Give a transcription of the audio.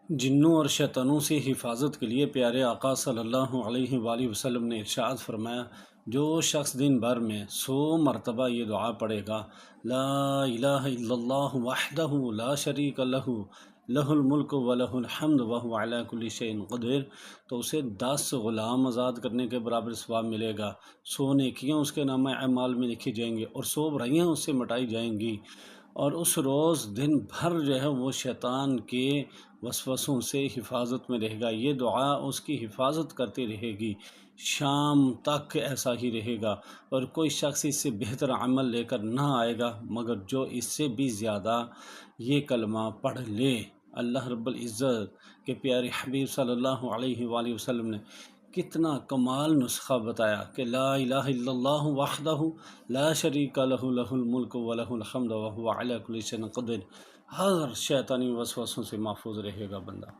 جنوں اور شیطانوں سے حفاظت کے لیے پیارے آقا صلی اللہ علیہ وآلہ وسلم نے ارشاد فرمایا، جو شخص دن بھر میں 100 مرتبہ یہ دعا پڑھے گا، لا الہ الا اللہ وحدہ لا شریک لہ لہ الملک ولہ الحمد وہو علی کل شیء قدیر، تو اسے 10 غلام آزاد کرنے کے برابر ثواب ملے گا، 100 نیکیاں اس کے نامہ اعمال میں لکھی جائیں گی اور 100 برائیاں اس سے مٹائی جائیں گی۔ اور اس روز دن بھر جو ہے وہ شیطان کے وسوسوں سے حفاظت میں رہے گا، یہ دعا اس کی حفاظت کرتی رہے گی، شام تک ایسا ہی رہے گا، اور کوئی شخص اس سے بہتر عمل لے کر نہ آئے گا مگر جو اس سے بھی زیادہ یہ کلمہ پڑھ لے۔ اللہ رب العزت کے پیارے حبیب صلی اللہ علیہ وآلہ وسلم نے کتنا کمال نسخہ بتایا کہ لا الہ الا اللہ وحدہ لا شریک لہ لہ الملک ولہ الحمد وہو علی کل شیء قدیر، ہر شیطانی وسوسوں سے محفوظ رہے گا بندہ۔